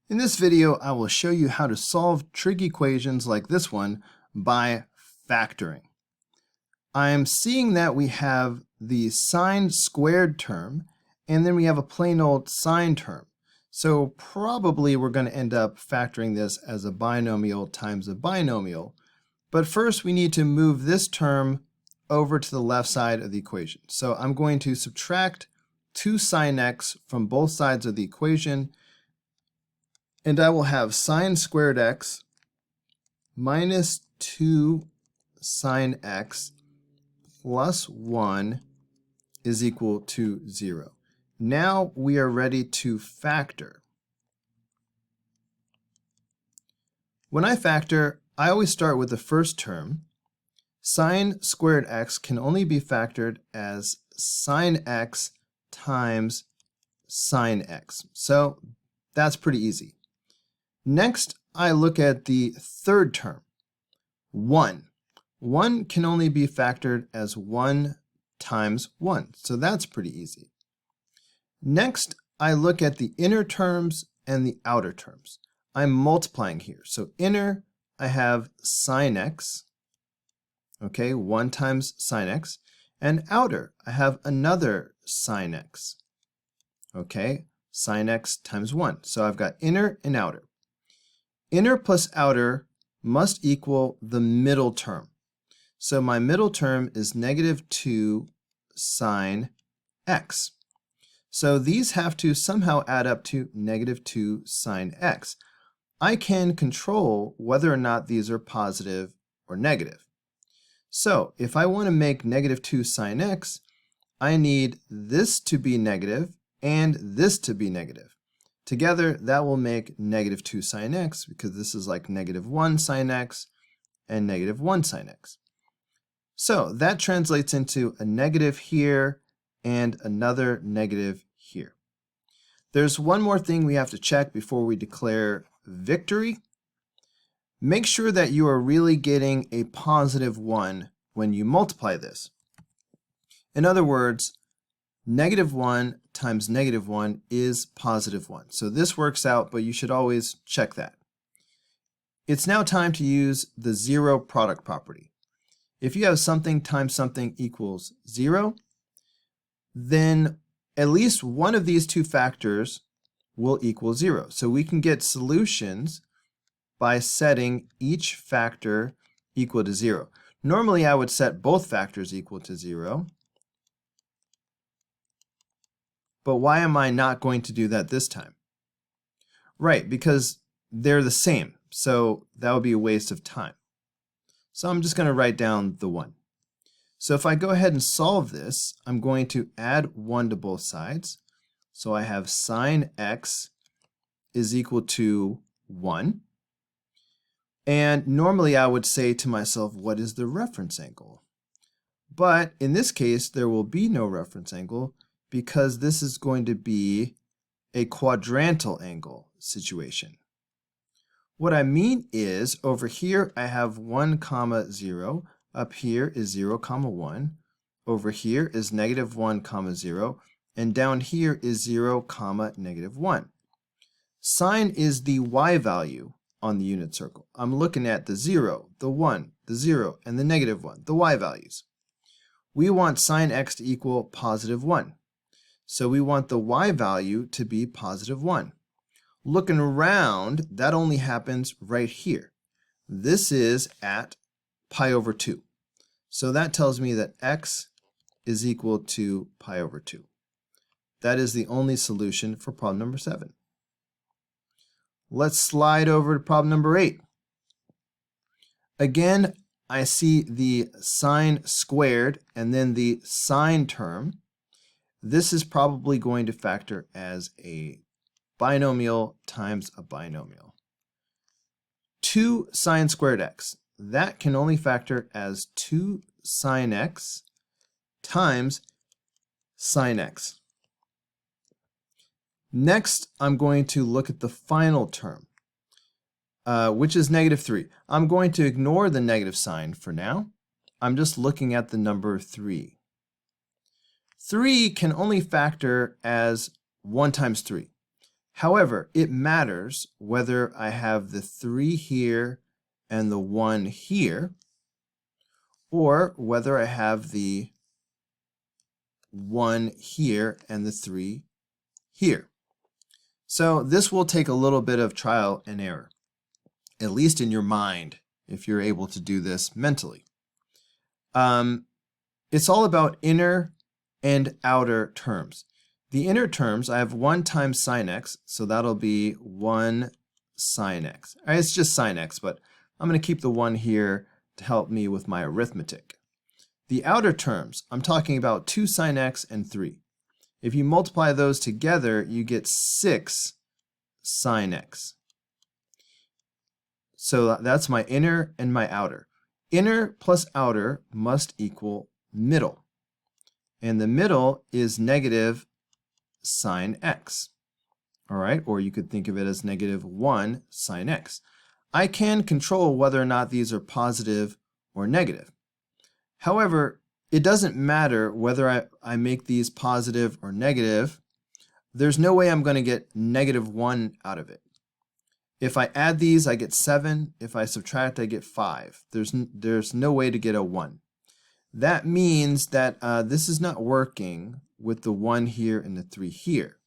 In this video, I will show you how to solve trig equations like this one by factoring. I'm seeing that we have the sine squared term, and then we have a plain old sine term. So probably we're going to end up factoring this as a binomial times a binomial. But first we need to move this term over to the left side of the equation. So I'm going to subtract 2 sine x from both sides of the equation, and I will have sine squared x minus 2 sine x plus 1 is equal to 0. Now we are ready to factor. When I factor, I always start with the first term. Sine squared x can only be factored as sine x times sine x. So that's pretty easy. Next, I look at the third term, 1. 1 can only be factored as 1 times 1, so that's pretty easy. Next, I look at the inner terms and the outer terms. I'm multiplying here. So inner, I have sine x, okay, 1 times sine x, and outer, I have another sine x, okay, sine x times 1. So I've got inner and outer. Inner plus outer must equal the middle term. So my middle term is negative 2 sine x. So these have to somehow add up to negative 2 sine x. I can control whether or not these are positive or negative. So if I want to make negative 2 sine x, I need this to be negative and this to be negative. Together, that will make negative 2 sine x, because this is like negative 1 sine x and negative 1 sine x. So that translates into a negative here and another negative here. There's one more thing we have to check before we declare victory. Make sure that you are really getting a positive 1 when you multiply this. In other words, negative 1 times negative 1 is positive 1. So this works out, but you should always check that. It's now time to use the zero product property. If you have something times something equals 0, then at least one of these two factors will equal 0. So we can get solutions by setting each factor equal to 0. Normally I would set both factors equal to 0. But why am I not going to do that this time? Right, because they're the same, so that would be a waste of time. So I'm just going to write down the 1. So if I go ahead and solve this, I'm going to add 1 to both sides. So I have sine x is equal to 1. And normally I would say to myself, what is the reference angle? But in this case, there will be no reference angle, because this is going to be a quadrantal angle situation. What I mean is, over here I have 1, 0. Up here is 0, 1. Over here is negative 1, 0. And down here is 0, negative 1. Sine is the y value on the unit circle. I'm looking at the 0, the 1, the 0, and the negative 1, the y values. We want sine x to equal positive 1. So we want the y value to be positive 1. Looking around, that only happens right here. This is at pi over 2. So that tells me that x is equal to pi over 2. That is the only solution for problem number 7. Let's slide over to problem number 8. Again, I see the sine squared and then the sine term. This is probably going to factor as a binomial times a binomial. 2 sine squared x. That can only factor as 2 sine x times sine x. Next, I'm going to look at the final term, which is negative 3. I'm going to ignore the negative sign for now. I'm just looking at the number 3. 3 can only factor as 1 times 3. However, it matters whether I have the 3 here and the 1 here, or whether I have the 1 here and the 3 here. So this will take a little bit of trial and error, at least in your mind, if you're able to do this mentally. It's all about inner and outer terms. The inner terms, I have 1 times sine x, so that'll be 1 sine x. All right, it's just sine x, but I'm going to keep the 1 here to help me with my arithmetic. The outer terms, I'm talking about 2 sine x and 3. If you multiply those together, you get 6 sine x. So that's my inner and my outer. Inner plus outer must equal middle. And the middle is negative sine x. All right, or you could think of it as negative 1 sine x. I can control whether or not these are positive or negative. However, it doesn't matter whether I make these positive or negative. There's no way I'm going to get negative 1 out of it. If I add these, I get 7. If I subtract, I get 5. There's no way to get a 1. That means that this is not working with the 1 here and the 3 here.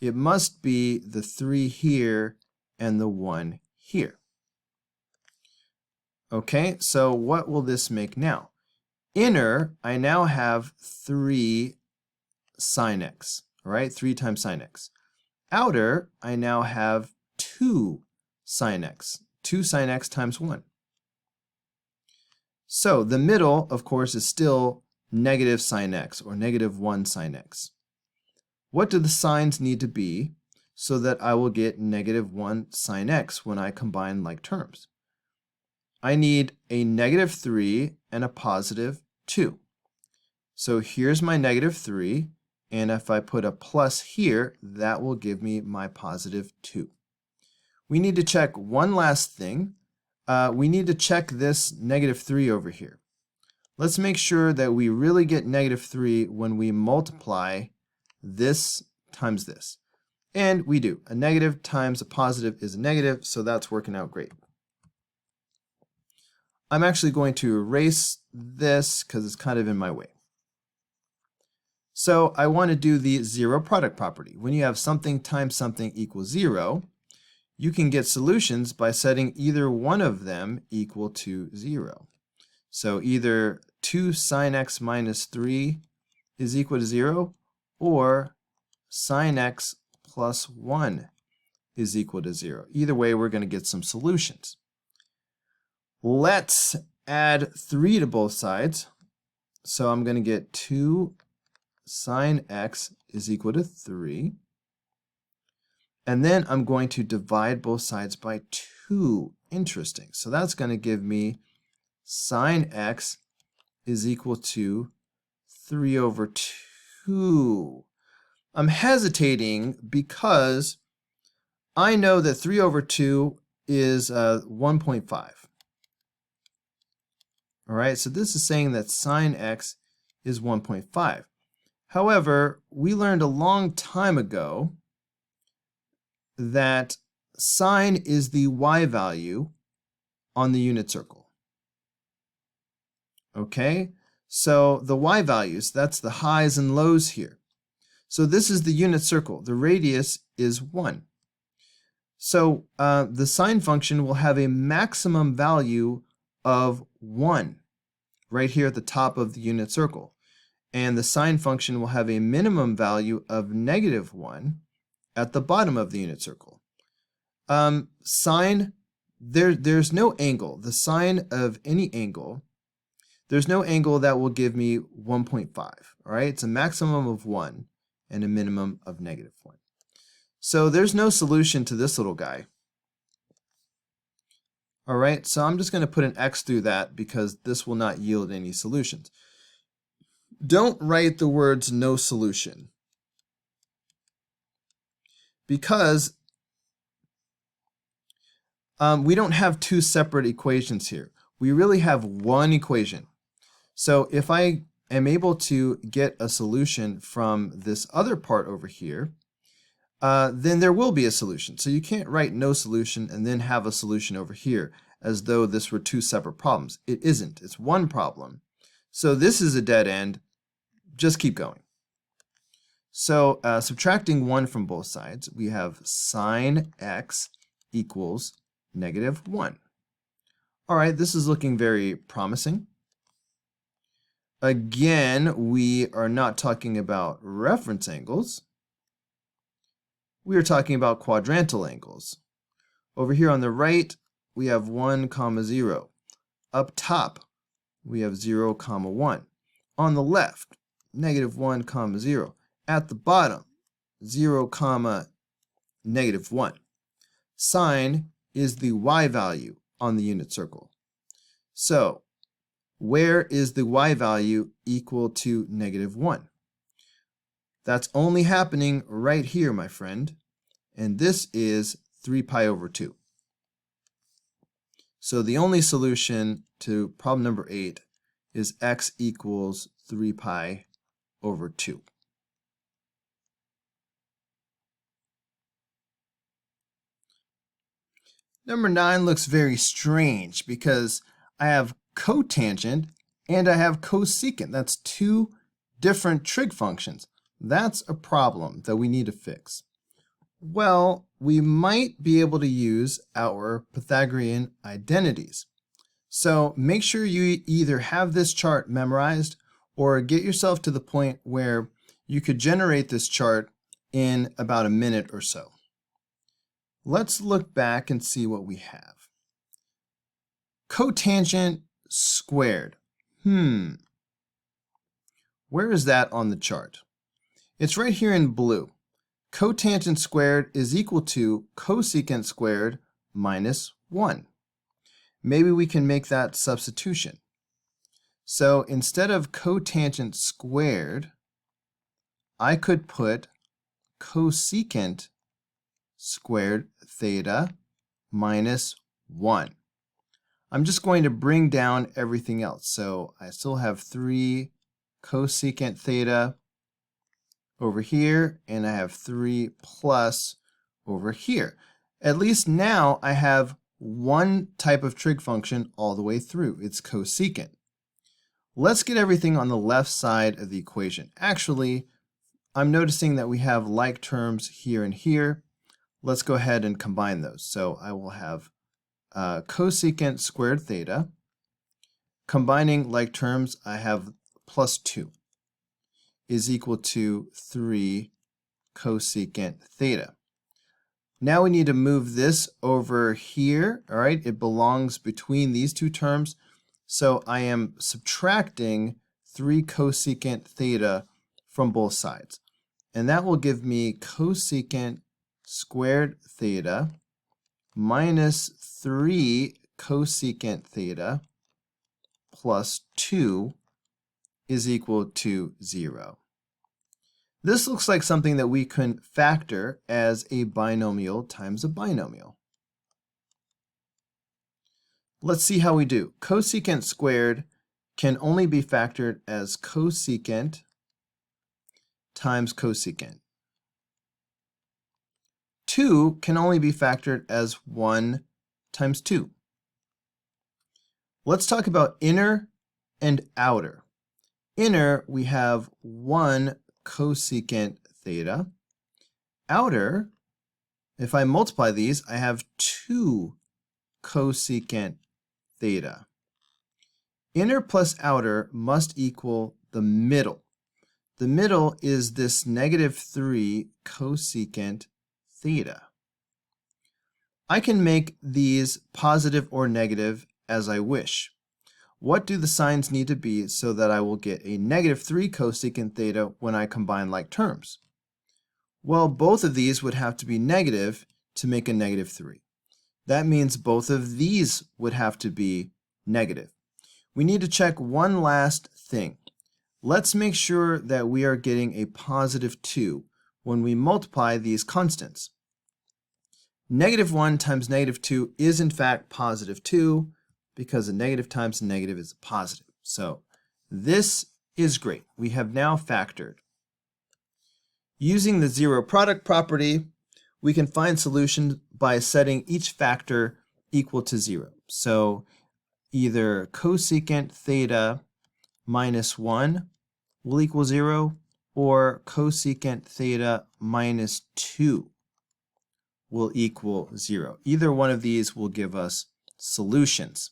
It must be the 3 here and the 1 here. Okay, so what will this make now? Inner, I now have 3 sine x, all right? 3 times sine x. Outer, I now have 2 sine x. 2 sine x times 1. So the middle, of course, is still negative sine x, or negative 1 sine x. What do the signs need to be so that I will get negative 1 sine x when I combine like terms? I need a negative 3 and a positive 2. So here's my negative 3, and if I put a plus here, that will give me my positive 2. We need to check one last thing. We need to check this negative 3 over here. Let's make sure that we really get negative 3 when we multiply this times this. And we do. A negative times a positive is a negative, so that's working out great. I'm actually going to erase this because it's kind of in my way. So I want to do the zero product property. When you have something times something equals 0, you can get solutions by setting either one of them equal to 0. So either 2 sine x minus 3 is equal to 0, or sine x plus 1 is equal to 0. Either way, we're going to get some solutions. Let's add 3 to both sides. So I'm going to get 2 sine x is equal to 3. And then I'm going to divide both sides by 2. Interesting. So that's going to give me sine x is equal to 3 over 2. I'm hesitating because I know that 3 over 2 is 1.5. All right, so this is saying that sine x is 1.5. However, we learned a long time ago that sine is the y value on the unit circle. Okay, so the y values, that's the highs and lows here. So this is the unit circle. The radius is 1. So the sine function will have a maximum value of 1 right here at the top of the unit circle. And the sine function will have a minimum value of negative 1 at the bottom of the unit circle. Sine, there's no angle. The sine of any angle, there's no angle that will give me 1.5. All right, it's a maximum of 1 and a minimum of negative 1. So there's no solution to this little guy. All right, so I'm just going to put an X through that because this will not yield any solutions. Don't write the words no solution, because we don't have 2 separate equations here. We really have one equation. So if I am able to get a solution from this other part over here, then there will be a solution. So you can't write no solution and then have a solution over here as though this were two separate problems. It isn't. It's one problem. So this is a dead end. Just keep going. So subtracting 1 from both sides, we have sine x equals -1. All right, this is looking very promising. Again, we are not talking about reference angles. We are talking about quadrantal angles. Over here on the right, we have 1, 0. Up top, we have 0, 1. On the left, -1, 0. At the bottom, 0, -1. Sine is the y value on the unit circle. So, where is the y value equal to -1? That's only happening right here, my friend. And this is 3 pi over 2. So the only solution to problem number 8 is x equals 3 pi over 2. Number 9 looks very strange because I have cotangent and I have cosecant. That's two different trig functions. That's a problem that we need to fix. Well, we might be able to use our Pythagorean identities. So make sure you either have this chart memorized or get yourself to the point where you could generate this chart in about a minute or so. Let's look back and see what we have. Cotangent squared. Where is that on the chart? It's right here in blue. Cotangent squared is equal to cosecant squared minus 1. Maybe we can make that substitution. So instead of cotangent squared, I could put cosecant squared theta minus 1. I'm just going to bring down everything else. So I still have 3 cosecant theta over here, and I have 3 plus over here. At least now I have one type of trig function all the way through. It's cosecant. Let's get everything on the left side of the equation. Actually, I'm noticing that we have like terms here and here. Let's go ahead and combine those. So I will have cosecant squared theta. Combining like terms, I have plus 2 is equal to 3 cosecant theta. Now we need to move this over here. All right, it belongs between these two terms. So I am subtracting 3 cosecant theta from both sides. And that will give me cosecant squared theta minus 3 cosecant theta plus 2 is equal to 0. This looks like something that we can factor as a binomial times a binomial. Let's see how we do. Cosecant squared can only be factored as cosecant times cosecant. 2 can only be factored as 1 times 2. Let's talk about inner and outer. Inner, we have 1 cosecant theta. Outer, if I multiply these, I have 2 cosecant theta. Inner plus outer must equal the middle. The middle is this -3 cosecant theta. I can make these positive or negative as I wish. What do the signs need to be so that I will get a -3 cosecant theta when I combine like terms? Well, both of these would have to be negative to make a -3. That means both of these would have to be negative. We need to check one last thing. Let's make sure that we are getting a positive 2 when we multiply these constants. -1 times -2 is in fact positive 2 because a negative times a negative is a positive. So this is great. We have now factored. Using the zero product property, we can find solutions by setting each factor equal to 0. So either cosecant theta minus 1 will equal 0, or cosecant theta minus 2 will equal 0. Either one of these will give us solutions.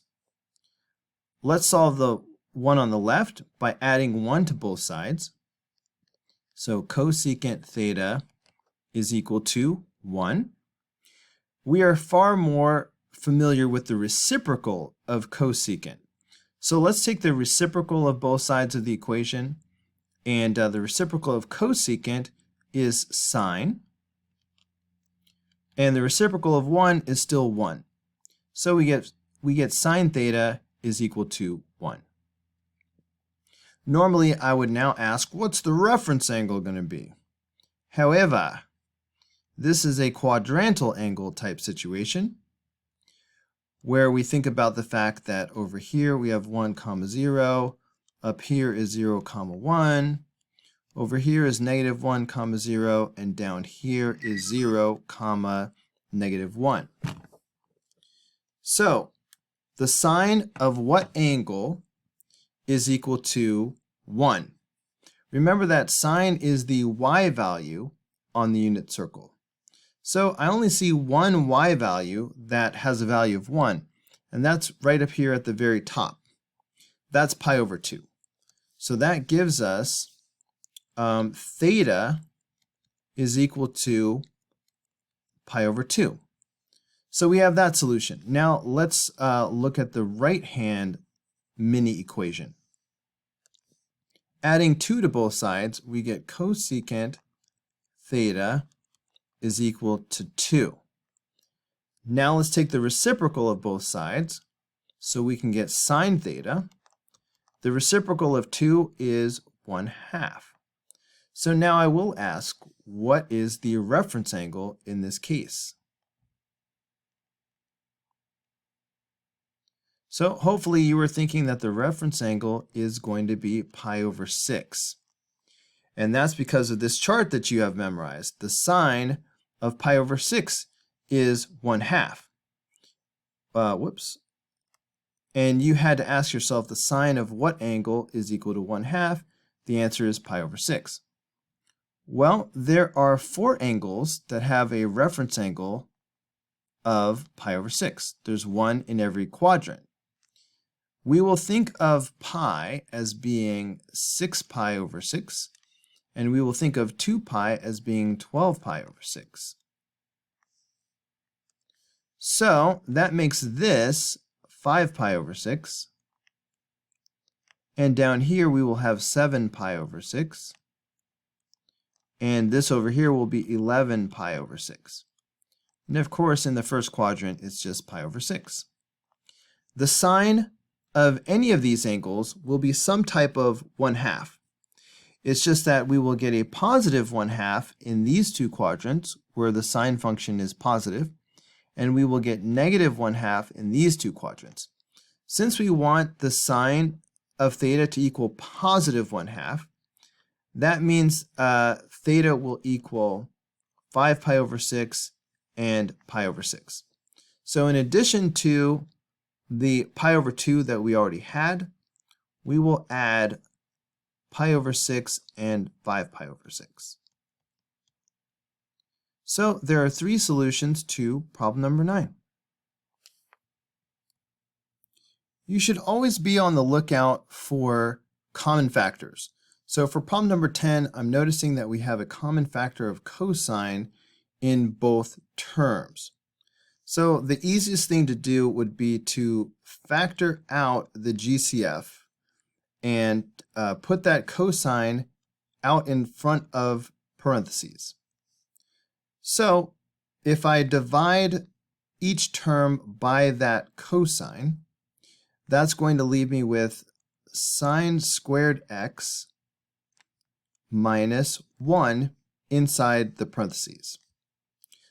Let's solve the one on the left by adding 1 to both sides. So cosecant theta is equal to 1. We are far more familiar with the reciprocal of cosecant. So let's take the reciprocal of both sides of the equation, and the reciprocal of cosecant is sine, and the reciprocal of 1 is still 1. So we get sine theta is equal to 1. Normally, I would now ask, what's the reference angle going to be? However, this is a quadrantal angle type situation, where we think about the fact that over here we have 1, 0, up here is 0, 1, over here is -1, 0, and down here is 0, -1. So, the sine of what angle is equal to 1? Remember that sine is the y value on the unit circle. So I only see one y value that has a value of 1, and that's right up here at the very top. That's pi over 2. So that gives us theta is equal to pi over 2. So we have that solution. Now let's look at the right-hand mini equation. Adding 2 to both sides, we get cosecant theta is equal to 2. Now let's take the reciprocal of both sides, so we can get sine theta. The reciprocal of 2 is 1/2. So now I will ask, what is the reference angle in this case? So hopefully you were thinking that the reference angle is going to be pi over 6. And that's because of this chart that you have memorized. The sine of pi over 6 is 1/2. Whoops. And you had to ask yourself the sine of what angle is equal to 1/2. The answer is pi over 6. Well, there are 4 angles that have a reference angle of pi over 6. There's 1 in every quadrant. We will think of pi as being 6 pi over 6, and we will think of 2 pi as being 12 pi over 6. So that makes this 5 pi over 6, and down here we will have 7 pi over 6, and this over here will be 11 pi over 6. And of course in the first quadrant it's just pi over 6. The sine of any of these angles will be some type of 1/2. It's just that we will get a positive 1/2 in these two quadrants where the sine function is positive, and we will get negative 1/2 in these two quadrants. Since we want the sine of theta to equal positive 1/2, that means theta will equal 5 pi over 6 and pi over 6. So in addition to the pi over 2 that we already had, we will add pi over 6 and 5 pi over 6. So there are 3 solutions to problem number 9. You should always be on the lookout for common factors. So for problem number 10, I'm noticing that we have a common factor of cosine in both terms. So the easiest thing to do would be to factor out the GCF and put that cosine out in front of parentheses. So if I divide each term by that cosine, that's going to leave me with sine squared x minus 1 inside the parentheses.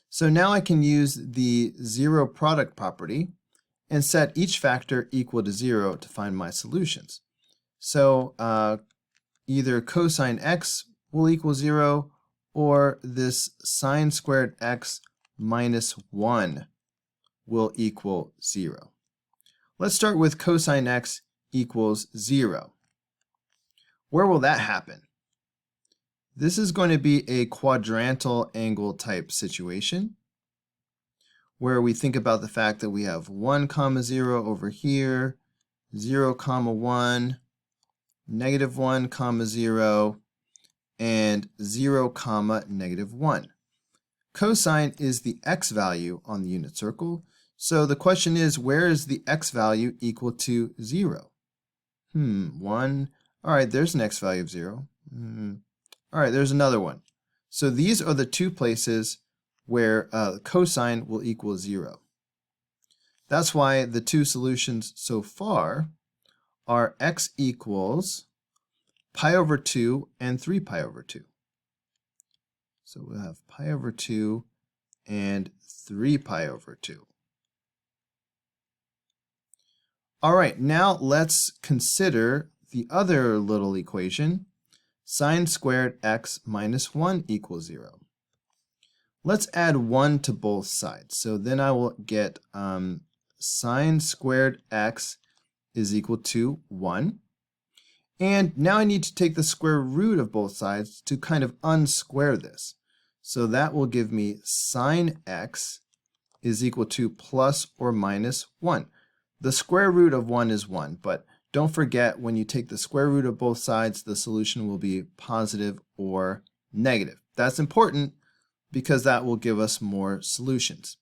So now I can use the zero product property and set each factor equal to 0 to find my solutions. So either cosine x will equal 0, or this sine squared x minus 1 will equal 0. Let's start with cosine x equals 0. Where will that happen? This is going to be a quadrantal angle type situation where we think about the fact that we have 1 comma 0 over here, 0 comma 1, negative 1 comma 0, and 0 comma negative 1. Cosine is the x value on the unit circle, so the question is, where is the x value equal to 0? 1. All right, there's an x value of 0. All right, there's another one. So these are the two places where cosine will equal 0. That's why the two solutions so far are x equals pi over 2 and 3 pi over 2. So we'll have pi over 2 and 3 pi over 2. All right, now let's consider the other little equation, sine squared x minus 1 equals 0. Let's add 1 to both sides. So then I will get sine squared x is equal to 1. And now I need to take the square root of both sides to kind of unsquare this. So that will give me sine x is equal to plus or minus 1. The square root of 1 is 1, but don't forget when you take the square root of both sides, the solution will be positive or negative. That's important because that will give us more solutions.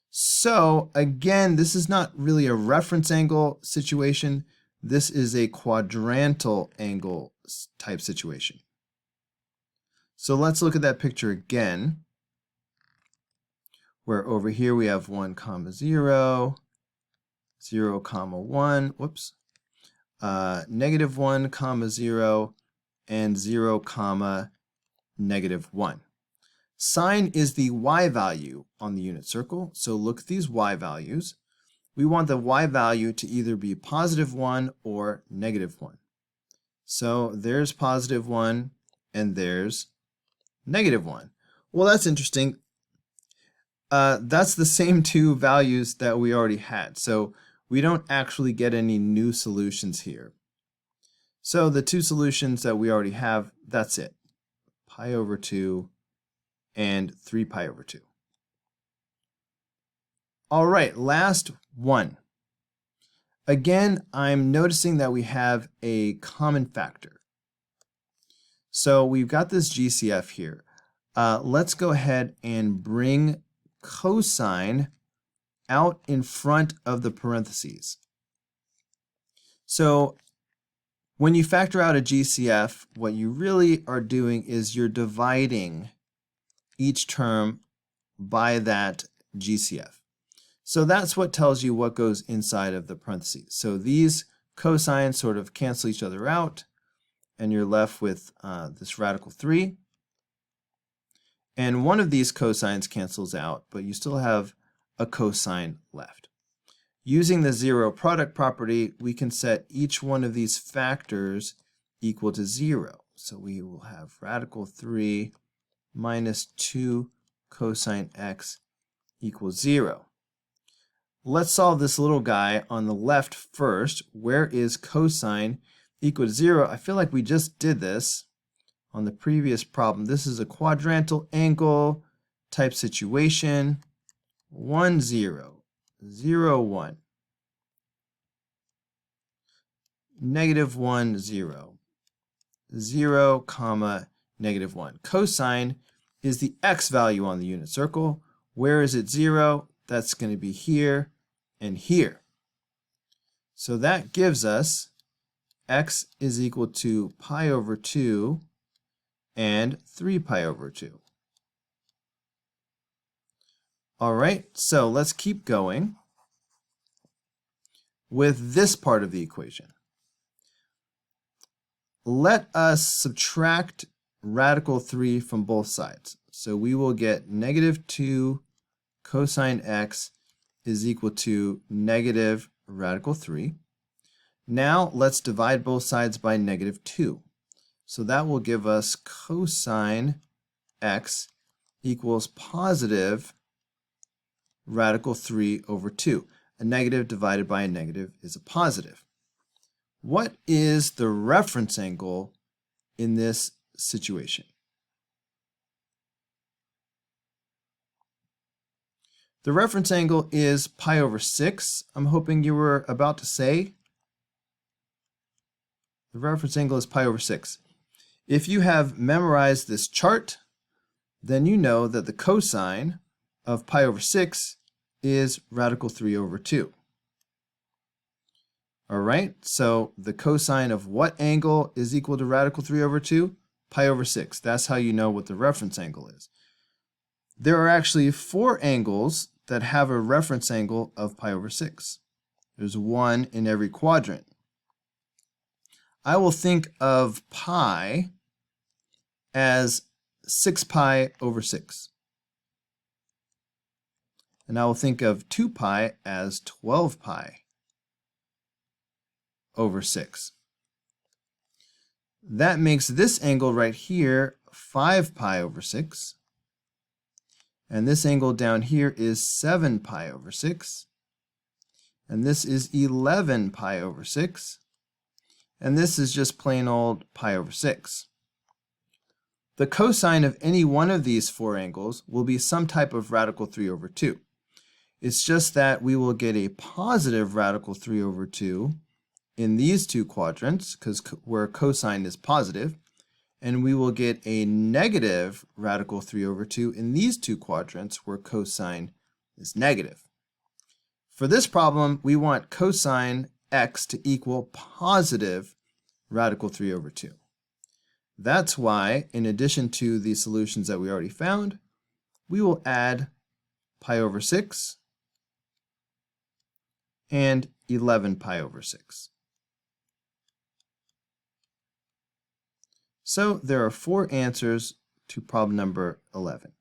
So again, this is not really a reference angle situation. This is a quadrantal angle type situation. So let's look at that picture again, where over here we have 1 comma 0, 0 comma 1, whoops, negative 1 comma 0, and 0 comma negative 1. Sine is the y value on the unit circle, so look at these y values. We want the y value to either be positive 1 or negative 1. So there's positive 1 and there's negative 1. Well, that's interesting. That's the same two values that we already had. So we don't actually get any new solutions here. So the two solutions that we already have, that's it. Pi over 2 and 3 pi over 2. All right, last one. Again, I'm noticing that we have a common factor. So we've got this GCF here. Let's go ahead and bring cosine out in front of the parentheses. So when you factor out a GCF, what you really are doing is you're dividing each term by that GCF. So that's what tells you what goes inside of the parentheses. So these cosines sort of cancel each other out, and you're left with this radical 3. And one of these cosines cancels out, but you still have a cosine left. Using the zero product property, we can set each one of these factors equal to 0. So we will have radical 3 minus 2 cosine x equals 0. Let's solve this little guy on the left first. Where is cosine equal to 0? I feel like we just did this on the previous problem. This is a quadrantal angle type situation. 1, 0, 0, 1, negative 1, 0, 0, comma, negative 1. Cosine is the x value on the unit circle. Where is it 0? That's going to be here and here. So that gives us x is equal to pi over 2 and 3 pi over 2. All right, so let's keep going with this part of the equation. Let us subtract radical 3 from both sides. So we will get negative 2 cosine x is equal to negative radical 3. Now let's divide both sides by negative 2. So that will give us cosine x equals positive radical 3 over 2. A negative divided by a negative is a positive. What is the reference angle in this situation? The reference angle is pi over 6. I'm hoping you were about to say. The reference angle is pi over 6. If you have memorized this chart, then you know that the cosine of pi over 6 is radical 3 over 2. All right, so the cosine of what angle is equal to radical 3 over 2? Pi over 6. That's how you know what the reference angle is. There are actually 4 angles that have a reference angle of pi over 6. There's one in every quadrant. I will think of pi as 6 pi over 6. And I will think of 2 pi as 12 pi over 6. That makes this angle right here 5 pi over 6. And this angle down here is 7 pi over 6. And this is 11 pi over 6. And this is just plain old pi over 6. The cosine of any one of these 4 angles will be some type of radical 3 over 2. It's just that we will get a positive radical 3 over 2 in these 2 quadrants, where cosine is positive, and we will get a negative radical 3 over 2 in these 2 quadrants where cosine is negative. For this problem, we want cosine x to equal positive radical 3 over 2. That's why, in addition to the solutions that we already found, we will add pi over 6 and 11 pi over 6. So there are 4 answers to problem number 11.